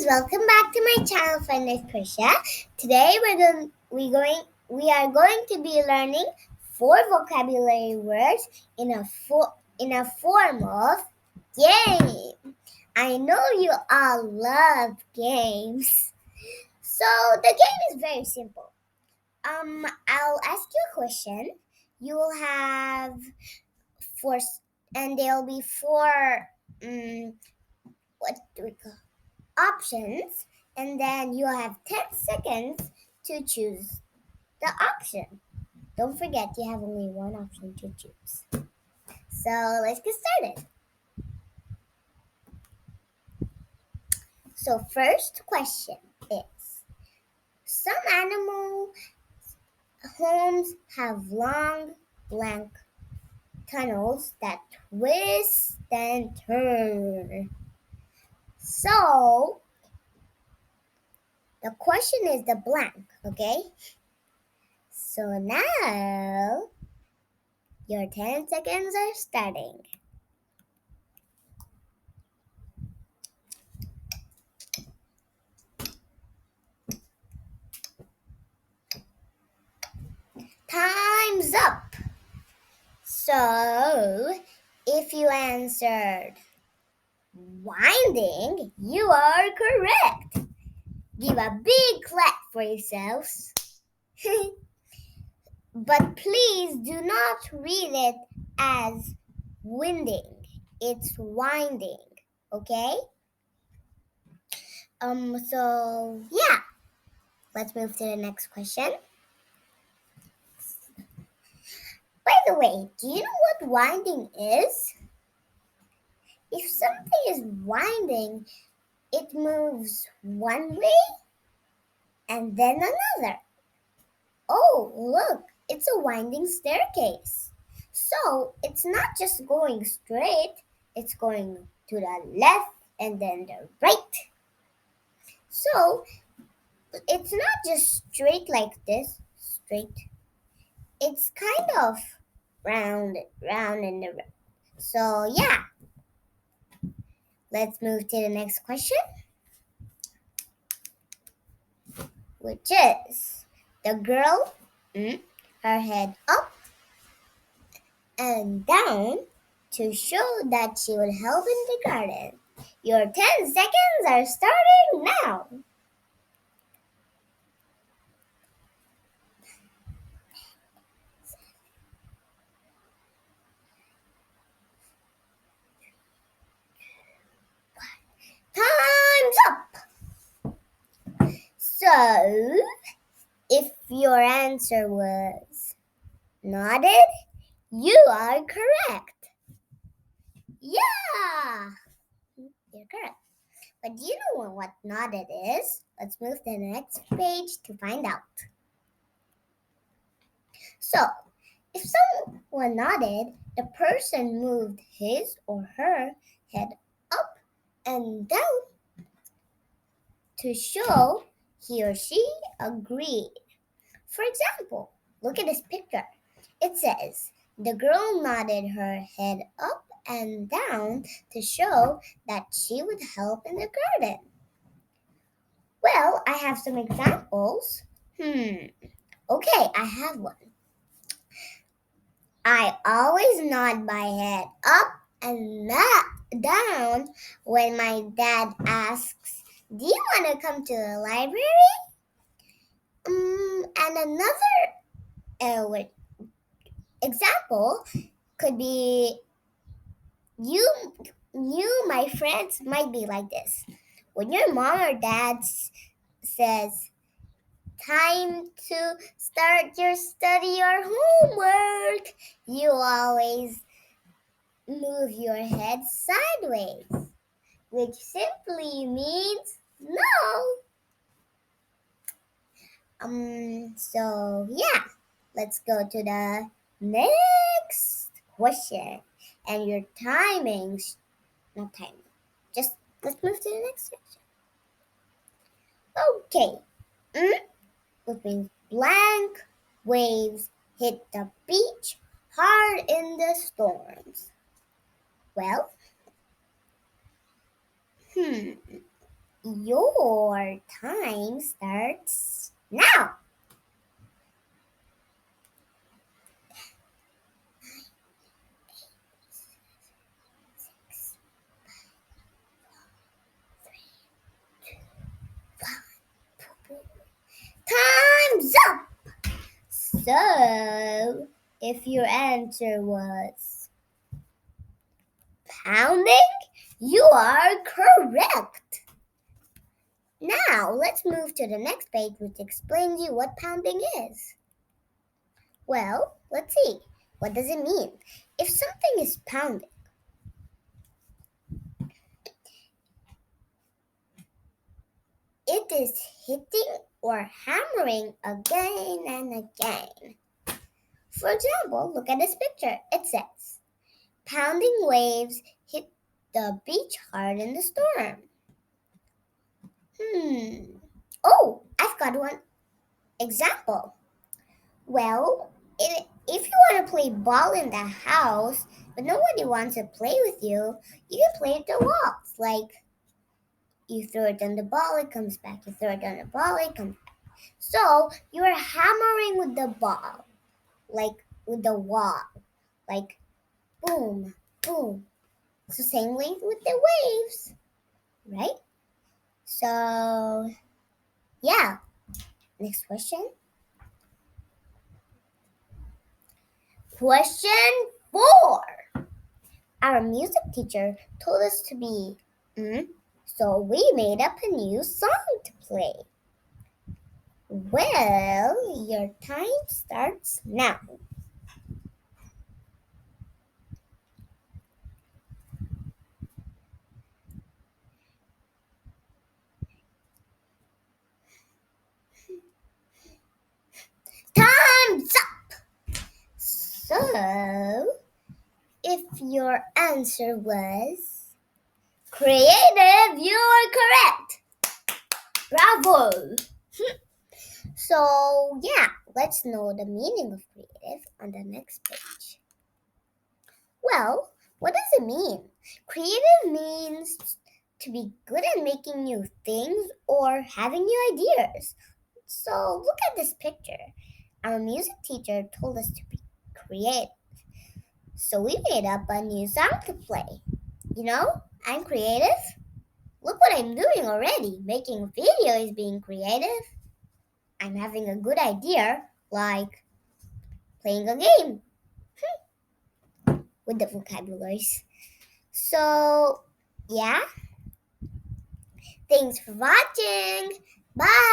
welcome back to my channel, friend is Krisha. Today we are going to be learning four vocabulary words in a form of game. I know you all love games. So the game is very simple. I'll ask you a question. You will have four, and there'll be four. What do we call? Options, and then you have 10 seconds to choose the option. Don't forget you have only one option to choose. So let's get started. So first question is, some animal homes have long blank tunnels that twist and turn. So the question is the blank, okay? So now your 10 seconds are starting. Time's up. So, if you answered winding, you are correct. Give a big clap for yourselves. But please do not read it as winding. It's winding, okay? So yeah. Let's move to the next question. By the way, do you know what winding is? If something is winding, it moves one way and then another. Oh, look, it's a winding staircase. So it's not just going straight, it's going to the left and then the right. So it's not just straight like this, straight. It's kind of round and around. So yeah, let's move to the next question, which is the girl, her head up and down to show that she would help in the garden. Your 10 seconds are starting now. Time's up. So, if your answer was nodded, you are correct. Yeah, you're correct. But do you know what nodded is? Let's move to the next page to find out. So, if someone nodded, the person moved his or her head up and down to show he or she agreed. For example, look at this picture. It says, the girl nodded her head up and down to show that she would help in the garden. Well, I have some examples. Okay, I have one. I always nod my head up and not down when my dad asks, do you want to come to the library? And another example could be my friends might be like this. When your mom or dad says, time to start your study or homework, you always move your head sideways, which simply means no. So yeah, let's go to the next question. And your timings, not timing, just let's move to the next section. Okay. Which means blank waves hit the beach hard in the storms. Well, Your time starts now. Time's up! So, if your answer was pounding, you are correct. Now, let's move to the next page, which explains you what pounding is. Well, let's see. What does it mean? If something is pounding, it is hitting or hammering again and again. For example, look at this picture. It says, pounding waves hit the beach hard in the storm. Oh, I've got one example. Well, if you want to play ball in the house, but nobody wants to play with you, you can play at the walls. Like, you throw it on the ball, it comes back. You throw it on the ball, it comes back. So, you are hammering with the ball, like with the wall. Like, boom, boom. So, same way with the waves, right? So, yeah. Next question. Question 4. Our music teacher told us to be, so we made up a new song to play. Well, your time starts now. Time's up! So, if your answer was creative, you're correct. Bravo! So, yeah, let's know the meaning of creative on the next page. Well, what does it mean? Creative means to be good at making new things or having new ideas. So, look at this picture. Our music teacher told us to be creative. So, we made up a new song to play. You know, I'm creative. Look what I'm doing already. Making a video is being creative. I'm having a good idea, like playing a game with the vocabularies. So, yeah. Thanks for watching. Bye.